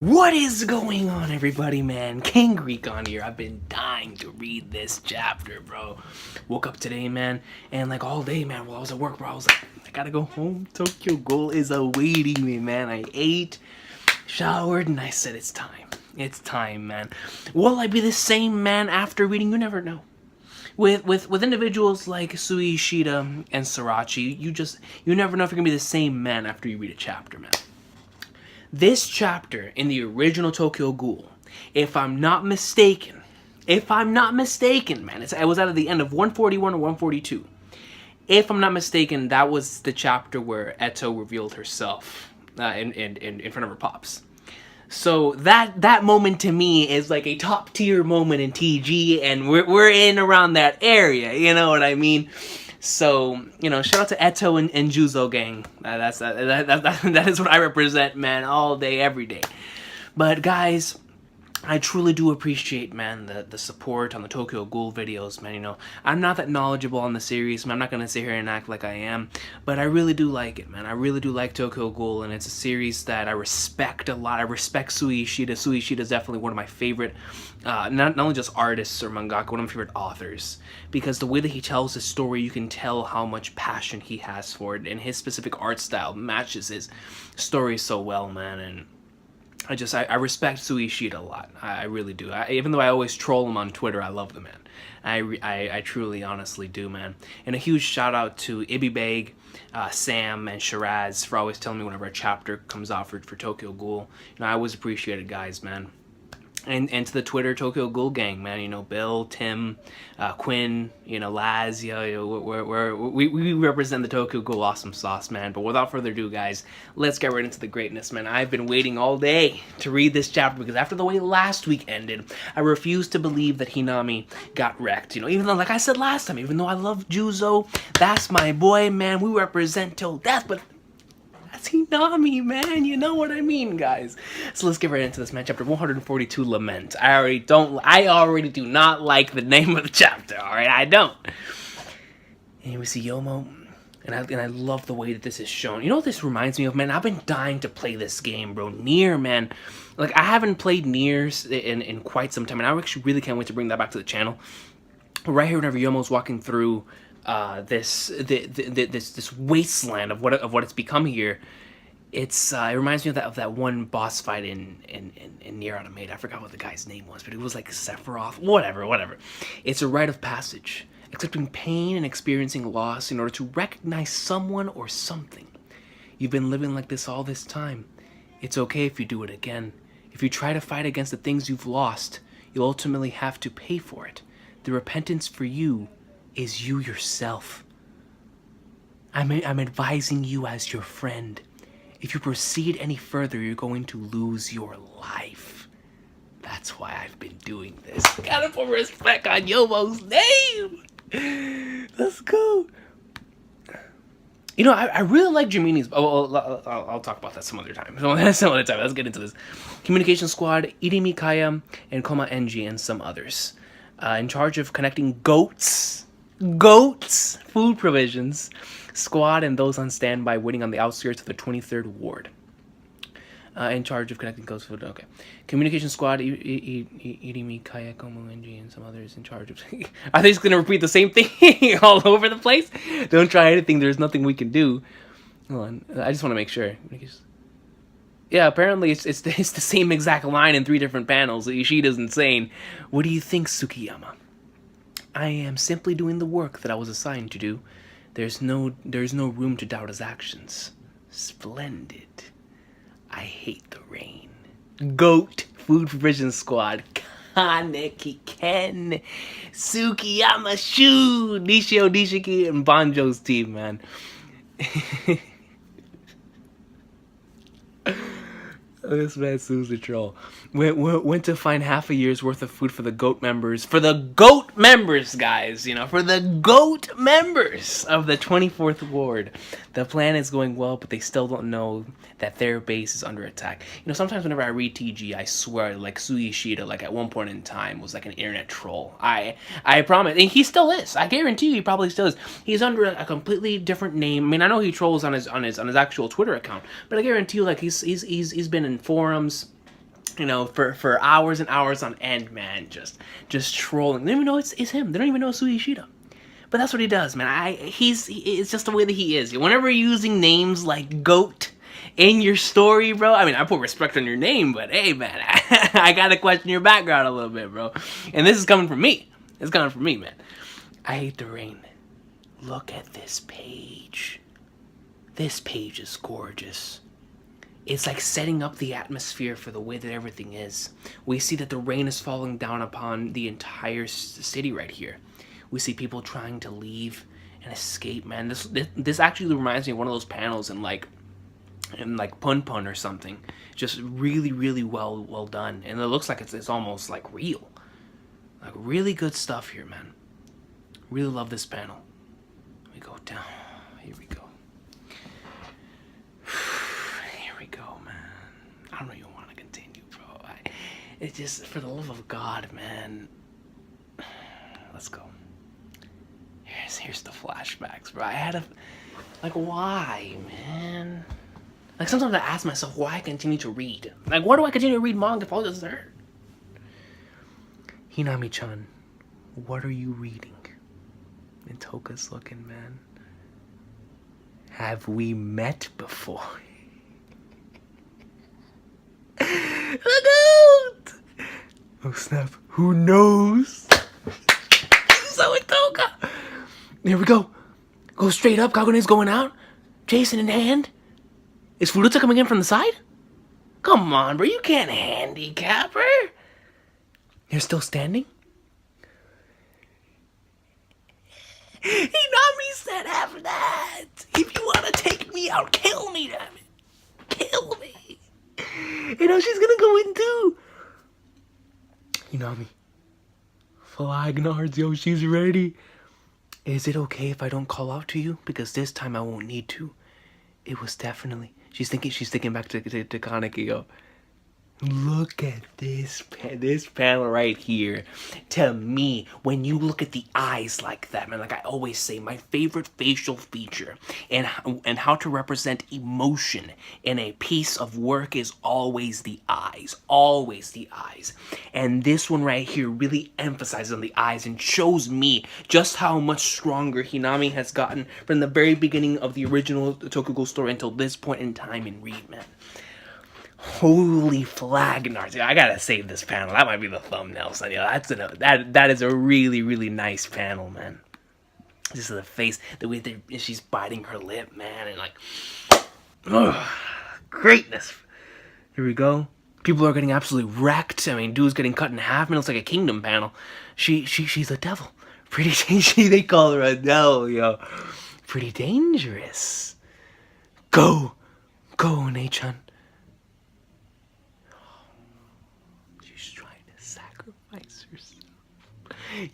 What is going on, everybody, man? King Greek on here. I've been dying to read this chapter, bro. Woke up today, man, and like all day, man, while I was at work, bro, I was like, I gotta go home. Tokyo Ghoul is awaiting me, man. I ate, showered, and I said, it's time. It's time, man. Will I be the same man after reading? You never know. With individuals like Sui Ishida and Sarachi, you never know if you're gonna be the same man after you read a chapter, man. This chapter in the original Tokyo Ghoul, if I'm not mistaken, man, it was out of the end of 141 or 142. If I'm not mistaken, that was the chapter where Eto revealed herself in front of her pops. So that moment to me is like a top tier moment in TG, and we're in around that area. You know what I mean? So, you know, shout out to Eto and Juzo gang. That is what I represent, man, all day, every day. But guys, I truly do appreciate, man, the support on the Tokyo Ghoul videos, man. You know, I'm not that knowledgeable on the series, man. I'm not going to sit here and act like I am, but I really do like it, man. I really do like Tokyo Ghoul, and it's a series that I respect a lot. I respect Sui Ishida. Sui Ishida is definitely one of my favorite, not only just artists or mangaka, one of my favorite authors, because the way that he tells his story, you can tell how much passion he has for it, and his specific art style matches his story so well, man. And I respect Sui Ishida a lot. I really do. Even though I always troll him on Twitter, I love the man. I truly, honestly do, man. And a huge shout out to Ibibeg, Sam, and Shiraz for always telling me whenever a chapter comes out for Tokyo Ghoul. You know, I always appreciate it, guys, man. And to the Twitter Tokyo Ghoul gang, man, you know, Bill, Tim, Quinn, you know, Laz, you know, we represent the Tokyo Ghoul awesome sauce, man. But without further ado, guys, let's get right into the greatness, man. I've been waiting all day to read this chapter because after the way last week ended, I refuse to believe that Hinami got wrecked. You know, even though, like I said last time, even though I love Juzo, that's my boy, man. We represent till death, but that's Hinami, man. You know what I mean, guys. So let's get right into this, man. Chapter 142, Lament. I already do not like the name of the chapter, alright? I don't. And we see Yomo, and I love the way that this is shown. You know what this reminds me of, man? I've been dying to play this game, bro. Nier, man. Like, I haven't played Nier in quite some time, and I actually really can't wait to bring that back to the channel. Right here, whenever Yomo's walking through this wasteland of what it's become here, it reminds me of that one boss fight in Nier Automata. I forgot what the guy's name was, but it was like Sephiroth. Whatever. It's a rite of passage, accepting pain and experiencing loss in order to recognize someone or something. You've been living like this all this time. It's okay if you do it again. If you try to fight against the things you've lost, you'll ultimately have to pay for it. The repentance for you is you yourself. I'm advising you as your friend. If you proceed any further, you're going to lose your life. That's why I've been doing this. Gotta put respect on Yomo's name. Let's go. You know, I really like Jamini's. I'll talk about that some other time. Let's get into this. Communication Squad, Irimi Kaya, and Koma Enji, and some others. In charge of connecting goats, food provisions, squad, and those on standby waiting on the outskirts of the 23rd Ward. In charge of connecting goats, food, okay. Communication Squad, Irimi, Kaya, Komo, Enji, and some others in charge of... Are they just going to repeat the same thing all over the place? Don't try anything, there's nothing we can do. Hold on, I just want to make sure. Yeah, apparently it's the same exact line in 3 different panels. Ishida's insane. What do you think, Tsukiyama? I am simply doing the work that I was assigned to do. There's no room to doubt his actions. Splendid. I hate the rain. Goat Food Provision Squad. Kaneki Ken. Tsukiyama Shu. Nishio Nishiki and Banjo's team, man. This man Sue's a troll. Went to find half a year's worth of food for the GOAT members. For the GOAT members, guys. You know, for the GOAT members of the 24th Ward. The plan is going well, but they still don't know that their base is under attack. You know, sometimes whenever I read TG, I swear, like, Sui Ishida, like, at one point in time, was like an internet troll. I promise. And he still is. I guarantee you he probably still is. He's under a completely different name. I mean, I know he trolls on his actual Twitter account, but I guarantee you, like, he's been in forums, you know, for hours and hours on end, man, just trolling. They don't even know it's him. They don't even know it's Suishida. But that's what he does, man. It's just the way that he is. Whenever you're using names like Goat in your story, bro. I mean, I put respect on your name, but hey, man, I gotta question your background a little bit, bro. And this is coming from me. It's coming from me, man. I hate the rain. Look at this page. This page is gorgeous. It's like setting up the atmosphere for the way that everything is. We see that the rain is falling down upon the entire city right here. We see people trying to leave and escape, man. This actually reminds me of one of those panels in like Pun Pun or something. Just really, really well done. And it looks like it's almost like real. Like really good stuff here, man. Really love this panel. Let me go down. Here we go. I don't even want to continue, bro. It's just, for the love of God, man. Let's go. Here's the flashbacks, bro. I had like, why, man? Like, sometimes I ask myself why I continue to read. Like, why do I continue to read manga if all this is hurt? Hinami-chan, what are you reading? And Toka's looking, man. Have we met before? Look out! Oh snap, who knows? So with Toka. Here we go. Go straight up, Kagune's going out. Jason in hand. Is Furuta coming in from the side? Come on, bro, you can't handicap her. You're still standing? Hinami said after that, if you want to take me out, kill me, damn it. Kill me. You know, she's gonna go in too. Hinami. Flagnards, yo, she's ready. Is it okay if I don't call out to you? Because this time I won't need to. It was definitely... She's thinking back to Kaneki, yo. Look at this panel right here. To me, when you look at the eyes like that, man, like I always say, my favorite facial feature and how to represent emotion in a piece of work is always the eyes. Always the eyes. And this one right here really emphasizes on the eyes and shows me just how much stronger Hinami has gotten from the very beginning of the original Tokyo story until this point in time in Read, man. Holy flagnards. I gotta save this panel. That might be the thumbnail, son. Yeah, that is a really, really nice panel, man. This is the face, the way that she's biting her lip, man, and like, ugh, greatness. Here we go. People are getting absolutely wrecked. I mean, dude's getting cut in half. Man, it looks like a Kingdom panel. She's a devil. They call her a devil, yo. Pretty dangerous. Go, Nei-chan.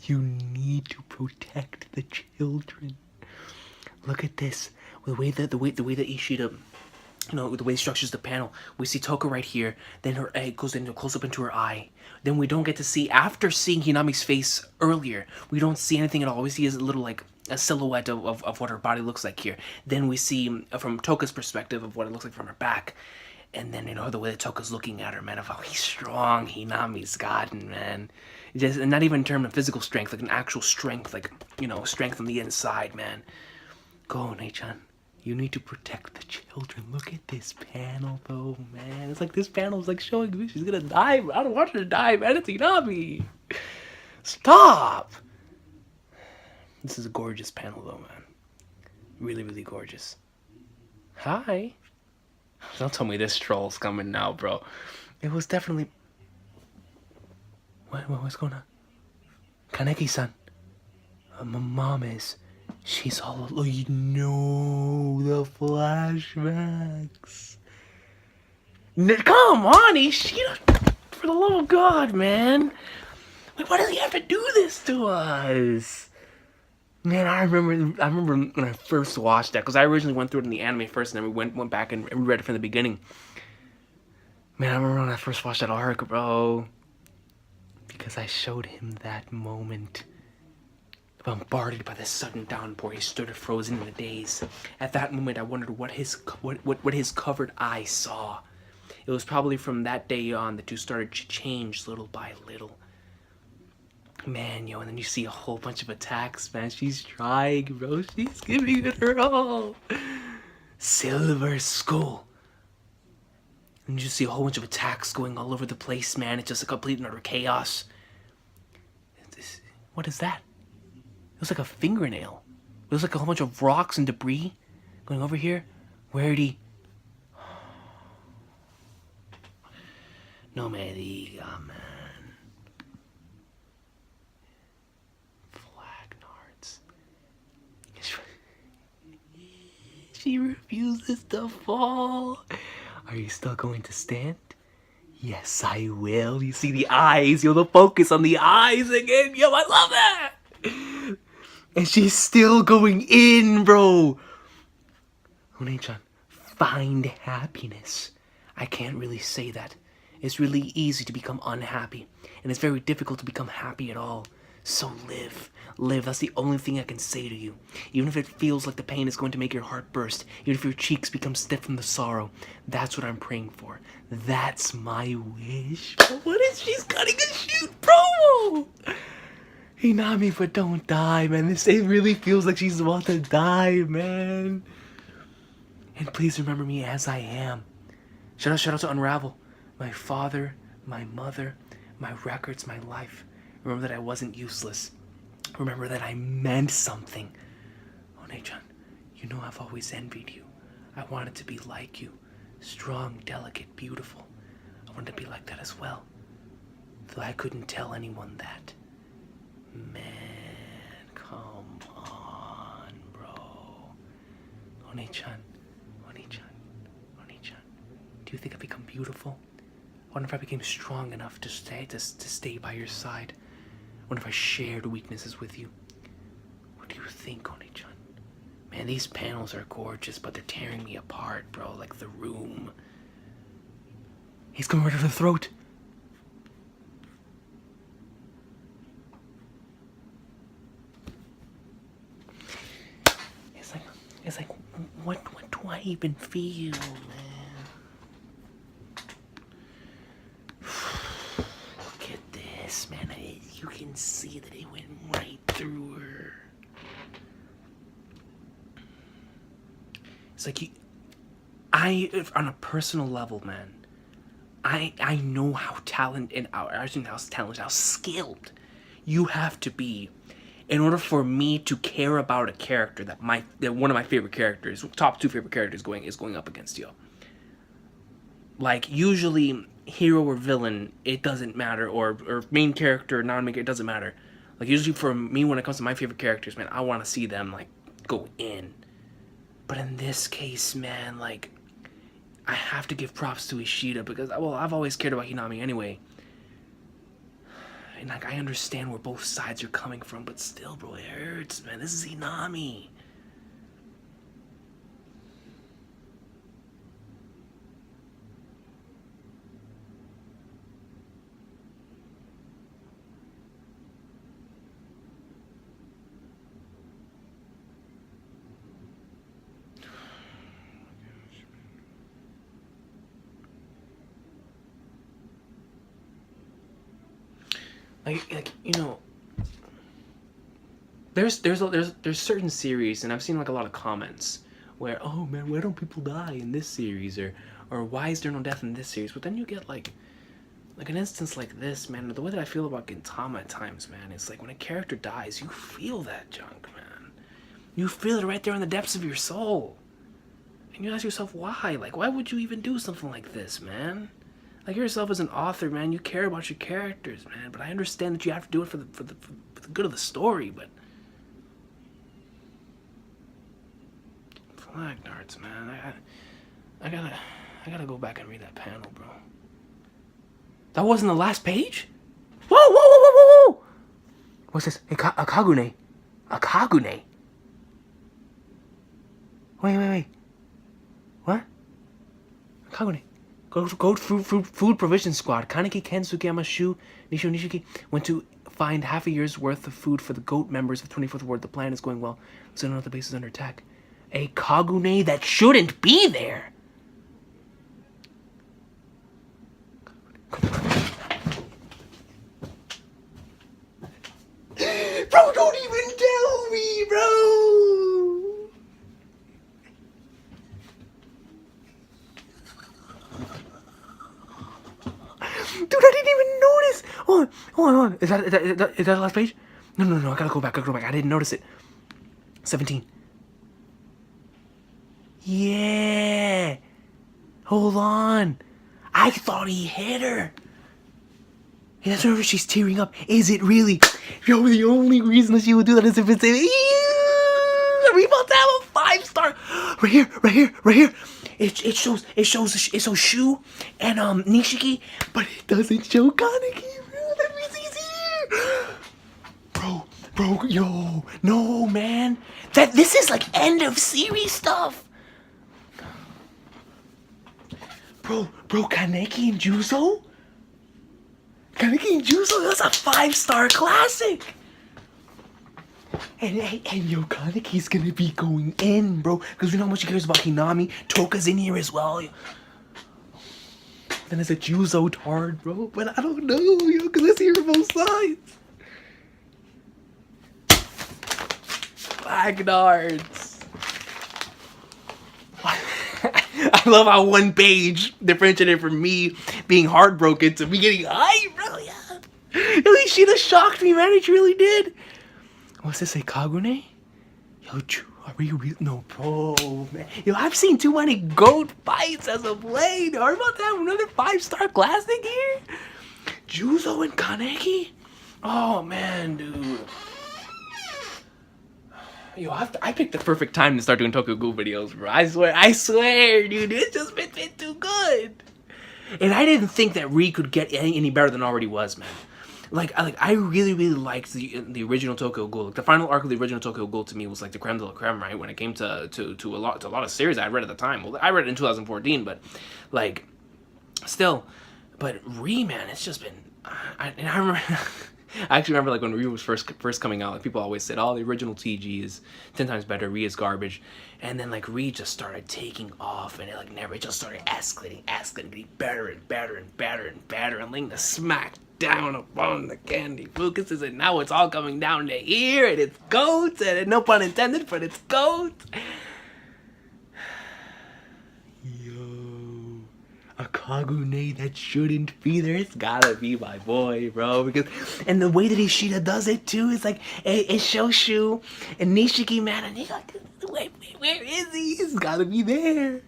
You need to protect the children. Look at this. The way that Ishida, you know, the way he structures the panel. We see Toka right here. Then her egg goes into close up into her eye. Then we don't get to see, after seeing Hinami's face earlier, we don't see anything at all. We see a little like a silhouette of what her body looks like here. Then we see from Toka's perspective of what it looks like from her back. And then, you know, the way that Toka's looking at her, man, of how he's strong Hinami's gotten, man. Just, and not even in terms of physical strength, like an actual strength, like, you know, strength on the inside, man. Go, Nei-chan. You need to protect the children. Look at this panel, though, man. It's like this panel is like showing me she's gonna die. I don't want her to die, man. It's Hinami. Stop. This is a gorgeous panel, though, man. Really, really gorgeous. Hi. Don't tell me this troll's coming now, bro. It was definitely... What's going on? Kaneki-san. My mom is... She's all alone. You know, the flashbacks. Come on, Ishida. For the love of God, man. Like, why does he have to do this to us? Man, I remember when I first watched that, because I originally went through it in the anime first, and then we went back and read it from the beginning. Man, I remember when I first watched that arc, bro. Because I showed him that moment. Bombarded by the sudden downpour, he stood frozen in a daze. At that moment, I wondered what his covered eye saw. It was probably from that day on that you started to change little by little. Man, yo, and then you see a whole bunch of attacks, man. She's trying, bro. She's giving it her all. Silver Skull. And you just see a whole bunch of attacks going all over the place, man. It's just a complete and utter chaos. What is that? It was like a fingernail. It was like a whole bunch of rocks and debris going over here. Where did he... No me diga, man. Flagnards. She refuses to fall. Are you still going to stand? Yes, I will. You see the eyes. Yo, the focus on the eyes again. Yo, I love that. And she's still going in, bro. One-chan, find happiness. I can't really say that. It's really easy to become unhappy. And it's very difficult to become happy at all. So live. Live. That's the only thing I can say to you. Even if it feels like the pain is going to make your heart burst. Even if your cheeks become stiff from the sorrow. That's what I'm praying for. That's my wish. What is she's cutting a shoot promo? Hinami, but don't die, man. It really feels like she's about to die, man. And please remember me as I am. Shout out to Unravel. My father, my mother, my records, my life. Remember that I wasn't useless. Remember that I meant something. One-chan, you know I've always envied you. I wanted to be like you. Strong, delicate, beautiful. I wanted to be like that as well. Though I couldn't tell anyone that. Man, come on, bro. One-chan, do you think I've become beautiful? I wonder if I became strong enough to stay by your side. I wonder if I shared weaknesses with you. What do you think, One-chan? Man, these panels are gorgeous, but they're tearing me apart, bro. Like The Room. He's going right to the throat. It's like, what do I even feel, man? Look at this, man. You can see that it went right through her. It's like on a personal level, man, I know how talented, how skilled you have to be in order for me to care about a character that one of my favorite characters, top 2 favorite characters is going up against you. Like, usually, hero or villain, it doesn't matter, or main character, non-main character, it doesn't matter. Like, usually for me, when it comes to my favorite characters, man, I want to see them, like, go in. But in this case, man, like, I have to give props to Ishida, because, well, I've always cared about Hinami anyway. And, like, I understand where both sides are coming from, but still, bro, it hurts, man. This is Hinami. Like you know, there's certain series, and I've seen like a lot of comments where, oh man, why don't people die in this series, or why is there no death in this series? But then you get like an instance like this, man. The way that I feel about Gintama at times, man, it's like when a character dies, you feel that junk, man. You feel it right there in the depths of your soul, and you ask yourself why. Like, why would you even do something like this, man? Like, yourself as an author, man, you care about your characters, man. But I understand that you have to do it for the good of the story. But Flagnards, man, I gotta go back and read that panel, bro. That wasn't the last page? Whoa! What's this? A Kagune. A Kagune. Wait. What? A Kagune. Go food provision squad. Kaneki Ken Sugiyama Shu Nisho Nishiki went to find half a year's worth of food for the goat members of 24th Ward. The plan is going well. So now the base is under attack. A Kagune that shouldn't be there. Bro, don't even tell me, bro. Dude, I didn't even notice. Hold on. Is that the last page? No. I gotta go back. I didn't notice it. 17. Yeah. Hold on. I thought he hit her. And that's whenever she's tearing up. Is it really? Yo, the only reason that she would do that is if it's are we about to have a 5-star? Right here. It shows Shu and Nishiki, but it doesn't show Kaneki, bro. Let me see here. Bro, yo, no, man. This is like end of series stuff. Bro, Kaneki and Juzo? Kaneki and Juzo, that's a 5-star classic. And yo, Kaneki's gonna be going in, bro. Because we know how much he cares about Hinami. Toka's in here as well. Then it's a Juzo tard, bro. But I don't know, yo, because let's hear both sides. Bagnards. I love how one page differentiated from me being heartbroken to me getting hype, bro. Yeah. Yo, she just shocked me, man. It really did. What's this, a Kagune? Yo, are we real? No, bro, man. Yo, I've seen too many goat fights as of late. Are we about to have another 5-star classic here? Juzo and Kaneki? Oh, man, dude. Yo, I picked the perfect time to start doing Tokyo Ghoul videos, bro. I swear, dude. It's just been too good. And I didn't think that Ri could get any better than it already was, man. Like I really liked the original Tokyo Ghoul. Like, the final arc of the original Tokyo Ghoul to me was like the creme de la creme, right? When it came to a lot of series I read at the time. Well, I read it in 2014, but like still, but Ri, man, it's just been. I remember. I actually remember, like, when Ri was first coming out, like, people always said, "Oh, the original TG is 10 times better. Ri is garbage." And then, like, Ri just started taking off, and it just started escalating, getting better and laying the smack down upon the candy focuses, and now it's all coming down to here, and it's goats, and no pun intended, but it's goats. A Kagune that shouldn't be there. It's gotta be my boy, bro. And the way that Ishida does it too is like it's Shoshu and Nishiki, man. And he's like, wait, where is he? He's gotta be there.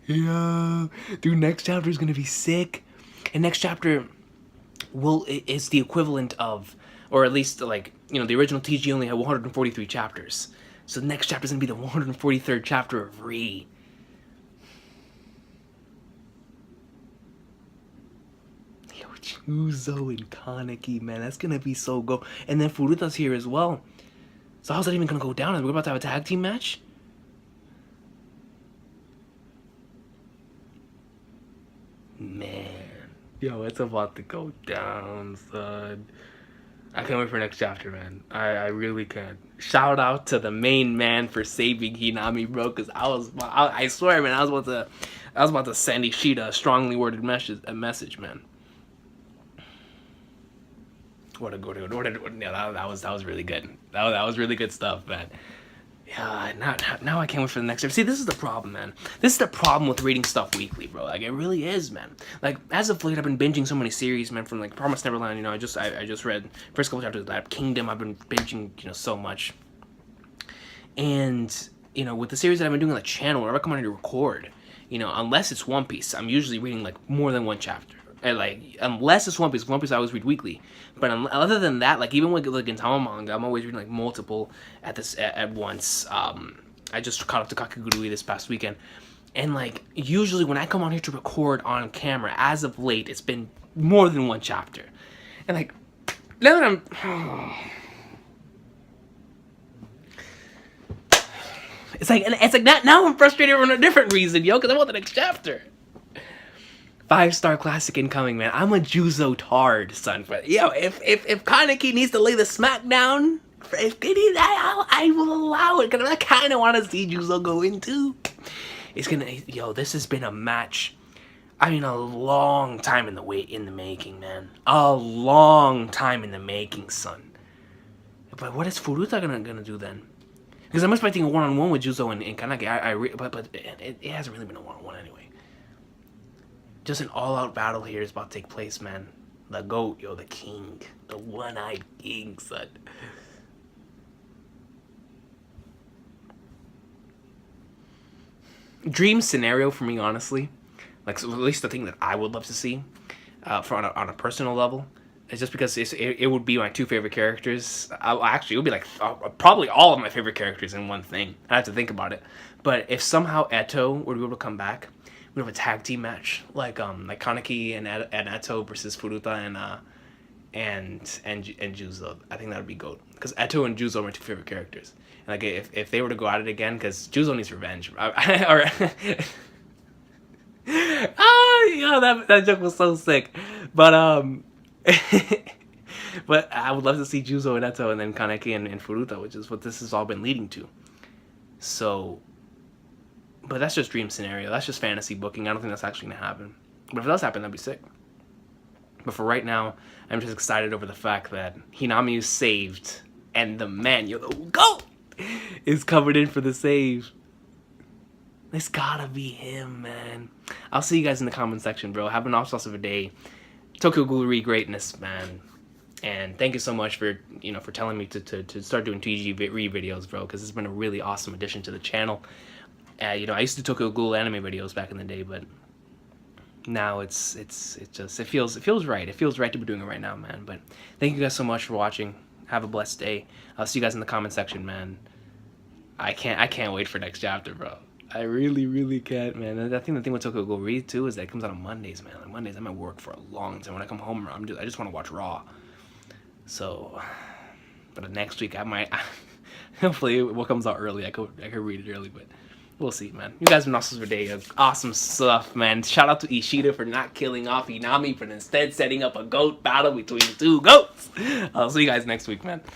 Yeah, dude. Next chapter is gonna be sick, and next chapter is the equivalent of, or at least like, you know, the original TG only had 143 chapters, so the next chapter is gonna be the 143rd chapter of Ri. Juzo and Kaneki, man, that's gonna be so go. And then Furuta's here as well. So how's that even gonna go down? We're about to have a tag team match? Man. Yo, it's about to go down, son. I can't wait for next chapter, man. I really can't. Shout out to the main man for saving Hinami, bro, because I swear, man, I was about to send Ishida a strongly worded message, man. What a good one. Yeah, that was really good. That was really good stuff, man. Yeah, now I can't wait for the next episode. See, this is the problem, man. This is the problem with reading stuff weekly, bro. Like, it really is, man. Like, as of late, I've been binging so many series, man. From like Promised Neverland, you know, I just read first couple chapters of that. Kingdom, I've been binging, you know, so much. And you know, with the series that I've been doing on the channel, whenever I come on here to record, you know, unless it's One Piece, I'm usually reading like more than one chapter. And like, unless it's One Piece I always read weekly. But other than that, like, even with like Gintama manga, I'm always reading like multiple at once. I just caught up to Kakegurui this past weekend, and like, usually when I come on here to record on camera, as of late, it's been more than one chapter. And like, now that I'm, it's like now I'm frustrated for a different reason, yo, because I want the next chapter. 5-star classic incoming, man. I'm a Juzo tard, son. But yo, if Kaneki needs to lay the smack down, if they need that, I will allow it. Because I kind of want to see Juzo go in too. It's gonna, yo, this has been a match. I mean, a long time in the making, man. A long time in the making, son. But what is Furuta gonna do then? Because I'm expecting a one-on-one with Juzo and Kanagi. But it hasn't really been a one-on-one anyway. Just an all-out battle here is about to take place, man. The GOAT, yo, the king. The one-eyed king, son. Dream scenario for me, honestly. Like, so at least the thing that I would love to see on a personal level. It's just because it would be my two favorite characters. Actually, it would be like probably all of my favorite characters in one thing. I have to think about it. But if somehow Eto were to be able to come back, we'd have a tag team match like Kaneki and Eto versus Furuta and Juzo. I think that would be GOAT because Eto and Juzo are my two favorite characters. And like if they were to go at it again, because Juzo needs revenge. Yeah, that joke was so sick. But but I would love to see Juzo and Eto and then Kaneki and Furuta, which is what this has all been leading to. So, but that's just dream scenario. That's just fantasy booking. I don't think that's actually gonna happen. But if it does happen, that'd be sick. But for right now, I'm just excited over the fact that Hinami is saved and the man, yo, the GOAT, is coming in for the save. It's gotta be him, man. I'll see you guys in the comment section, bro. Have an awesome of a day. Tokyo Ghoul greatness, man. And thank you so much for for telling me to start doing TG videos, bro. Because it's been a really awesome addition to the channel. I used to do Tokyo Ghoul anime videos back in the day, but now it feels right. It feels right to be doing it right now, man. But thank you guys so much for watching. Have a blessed day. I'll see you guys in the comment section, man. I can't wait for next chapter, bro. I really, really can't, man. And I think the thing with Tokyo Ghoul Read too is that it comes out on Mondays, man. On Mondays, I'm at work for a long time. When I come home, I just want to watch Raw. So, but next week I might. Hopefully, what comes out early, I could read it early, but we'll see, man. You guys have been awesome today. Awesome stuff, man. Shout out to Ishida for not killing off Inami, but instead setting up a GOAT battle between two GOATs. I'll see you guys next week, man.